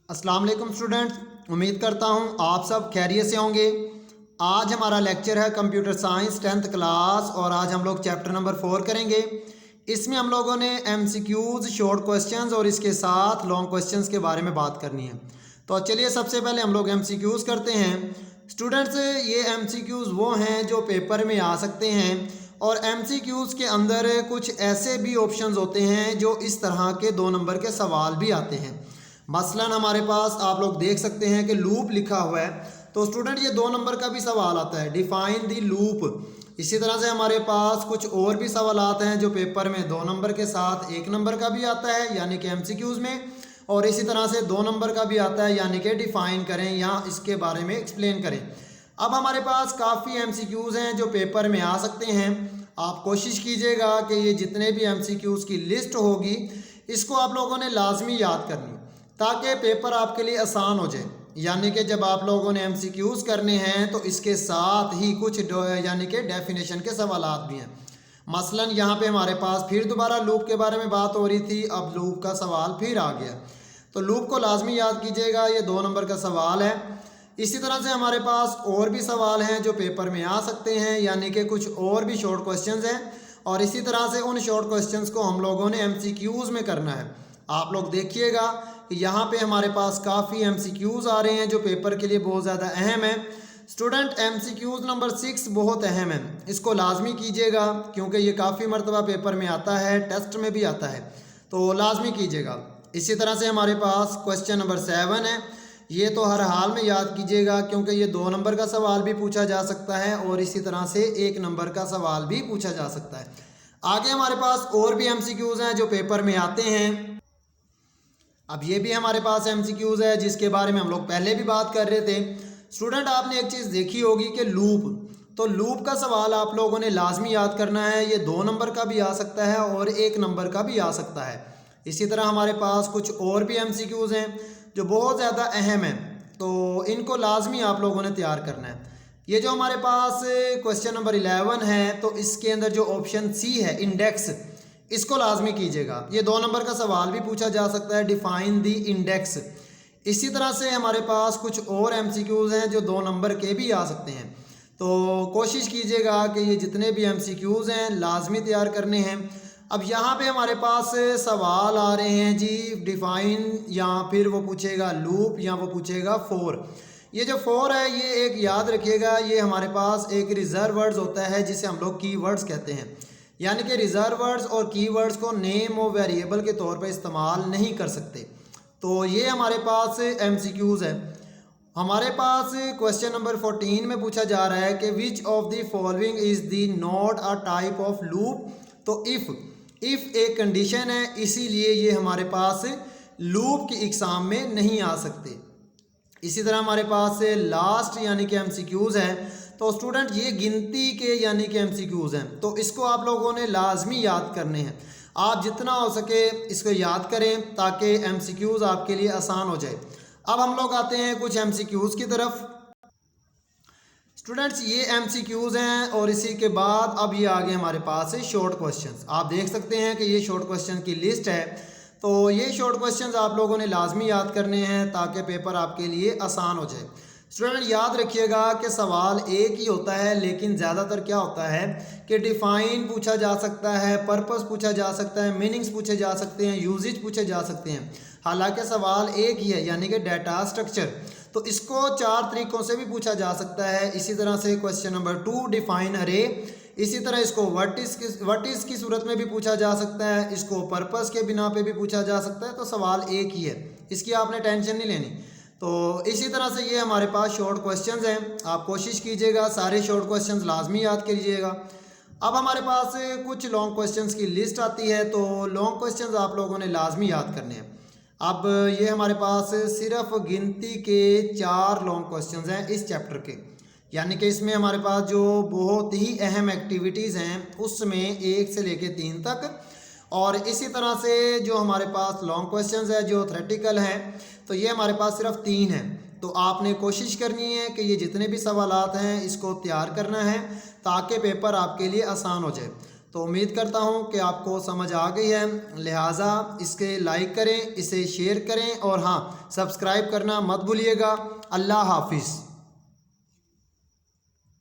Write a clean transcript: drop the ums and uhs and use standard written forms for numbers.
अस्सलाम वालेकुम स्टूडेंट्स, उम्मीद करता हूँ आप सब खैरियत से होंगे। आज हमारा लेक्चर है कंप्यूटर साइंस 10th क्लास और आज हम लोग चैप्टर नंबर 4 करेंगे। इसमें हम लोगों ने MCQs, शॉर्ट क्वेश्चंस और इसके साथ लॉन्ग क्वेश्चंस के बारे में बात करनी है। तो चलिए सबसे पहले हम लोग MCQs करते हैं। स्टूडेंट्स, ये MCQs वो हैं जो पेपर में आ सकते हैं और MCQs के अंदर कुछ ऐसे भी ऑप्शंस होते हैं जो इस तरह के 2 नंबर के सवाल भी आते हैं। मसलन हमारे पास आप लोग देख सकते हैं कि लूप लिखा हुआ है, तो स्टूडेंट ये 2 नंबर का भी सवाल आता है, डिफाइन दी लूप। इसी तरह से हमारे पास कुछ और भी सवाल आते हैं जो पेपर में 2 नंबर के साथ 1 नंबर का भी आता है यानी कि MCQs में, और इसी तरह से 2 नंबर का भी आता है यानी कि डिफाइन करें या इसके बारे में एक्सप्लेन करें। अब हमारे पास काफ़ी MCQs हैं जो पेपर में आ सकते हैं। आप कोशिश कीजिएगा कि ये जितने भी MCQs की लिस्ट होगी इसको आप लोगों ने लाजमी याद करनी ताकि पेपर आपके लिए आसान हो जाए। यानी कि जब आप लोगों ने MCQs करने हैं तो इसके साथ ही कुछ यानी कि डेफिनेशन के सवालात भी हैं। मसलन यहाँ पे हमारे पास फिर दोबारा लूप के बारे में बात हो रही थी, अब लूप का सवाल फिर आ गया, तो लूप को लाजमी याद कीजिएगा, ये 2 नंबर का सवाल है। इसी तरह से हमारे पास और भी सवाल हैं जो पेपर में आ सकते हैं यानी कि कुछ और भी शॉर्ट क्वेश्चंस हैं, और इसी तरह से उन शॉर्ट क्वेश्चंस को हम लोगों ने MCQs में करना है। आप लोग देखिएगा कि यहाँ पे हमारे पास काफ़ी MCQs आ रहे हैं जो पेपर के लिए बहुत ज़्यादा अहम है। स्टूडेंट, MCQs नंबर 6 बहुत अहम है, इसको लाजमी कीजिएगा क्योंकि ये काफ़ी मरतबा पेपर में आता है, टेस्ट में भी आता है, तो लाजमी कीजिएगा। इसी तरह से हमारे पास क्वेश्चन नंबर 7 है, ये तो हर हाल में याद कीजिएगा क्योंकि ये 2 नंबर का सवाल भी पूछा जा सकता है और इसी तरह से 1 नंबर का सवाल भी पूछा जा सकता है। आगे हमारे पास और भी MCQs हैं जो पेपर में आते हैं। अब ये भी हमारे पास MCQs है जिसके बारे में हम लोग पहले भी बात कर रहे थे। स्टूडेंट, आपने एक चीज़ देखी होगी कि लूप, तो लूप का सवाल आप लोगों ने लाजमी याद करना है। ये 2 नंबर का भी आ सकता है और 1 नंबर का भी आ सकता है। इसी तरह हमारे पास कुछ और भी MCQs हैं जो बहुत ज़्यादा अहम हैं, तो इनको लाजमी आप लोगों ने तैयार करना है। ये जो हमारे पास क्वेश्चन नंबर 11 है, तो इसके अंदर जो ऑप्शन C है, इंडेक्स, इसको लाजमी कीजिएगा। ये 2 नंबर का सवाल भी पूछा जा सकता है, डिफाइन दी इंडेक्स। इसी तरह से हमारे पास कुछ और MCQs हैं जो 2 नंबर के भी आ सकते हैं, तो कोशिश कीजिएगा कि ये जितने भी MCQs हैं लाजमी तैयार करने हैं। अब यहाँ पे हमारे पास सवाल आ रहे हैं जी, डिफाइन, या फिर वो पूछेगा लूप या वो पूछेगा फॉर। ये जो फॉर है ये एक याद रखिएगा, ये हमारे पास एक रिजर्व वर्ड्स होता है जिसे हम लोग कीवर्ड्स कहते हैं। यानी कि रिजर्व वर्ड्स और कीवर्ड्स को नेम और वेरिएबल के तौर पर इस्तेमाल नहीं कर सकते। तो ये हमारे पास MCQs है। हमारे पास क्वेश्चन नंबर 14 में पूछा जा रहा है कि which of the following is the not a type of loop. तो इफ़ एक कंडीशन है, इसीलिए ये हमारे पास लूप की इकसाम में नहीं आ सकते। इसी तरह हमारे पास लास्ट यानी कि MCQs है, तो स्टूडेंट ये गिनती के यानी कि MCQs हैं, तो इसको आप लोगों ने लाजमी याद करने हैं। आप जितना हो सके इसको याद करें ताकि MCQs आपके लिए आसान हो जाए। अब हम लोग आते हैं कुछ MCQs की तरफ। स्टूडेंट्स, ये MCQs हैं और इसी के बाद अब ये आगे हमारे पास है शॉर्ट क्वेश्चंस। आप देख सकते हैं कि ये शॉर्ट क्वेश्चन की लिस्ट है, तो ये शॉर्ट क्वेश्चंस आप लोगों ने लाजमी याद करने हैं ताकि पेपर आपके लिए आसान हो जाए। स्टूडेंट, याद रखिएगा कि सवाल एक ही होता है, लेकिन ज़्यादातर क्या होता है कि डिफाइन पूछा जा सकता है, पर्पस पूछा जा सकता है, मीनिंग्स पूछे जा सकते हैं, यूजेज पूछे जा सकते हैं। हालांकि सवाल एक ही है यानी कि डाटा स्ट्रक्चर, तो इसको 4 तरीक़ों से भी पूछा जा सकता है। इसी तरह से क्वेश्चन नंबर 2 डिफाइन अरे, इसी तरह इसको व्हाट इज़ की सूरत में भी पूछा जा सकता है, इसको पर्पस के बिना पे भी पूछा जा सकता है। तो सवाल एक ही है, इसकी आपने टेंशन नहीं लेनी। तो इसी तरह से ये हमारे पास शॉर्ट क्वेश्चंस हैं, आप कोशिश कीजिएगा सारे शॉर्ट क्वेश्चंस लाजमी याद कीजिएगा। अब हमारे पास कुछ लॉन्ग क्वेश्चंस की लिस्ट आती है, तो लॉन्ग क्वेश्चंस आप लोगों ने लाजमी याद करने हैं। अब ये हमारे पास सिर्फ गिनती के 4 लॉन्ग क्वेश्चंस हैं इस चैप्टर के, यानी कि इसमें हमारे पास जो बहुत ही अहम एक्टिविटीज़ हैं उसमें 1 से लेकर 3 तक, और इसी तरह से जो हमारे पास लॉन्ग क्वेश्चंस है जो थ्योरेटिकल हैं, तो ये हमारे पास सिर्फ 3 हैं। तो आपने कोशिश करनी है कि ये जितने भी सवालात हैं इसको तैयार करना है ताकि पेपर आपके लिए आसान हो जाए। तो उम्मीद करता हूँ कि आपको समझ आ गई है, लिहाजा इसके लाइक करें, इसे शेयर करें और हाँ, सब्सक्राइब करना मत भूलिएगा। अल्लाह हाफिज़।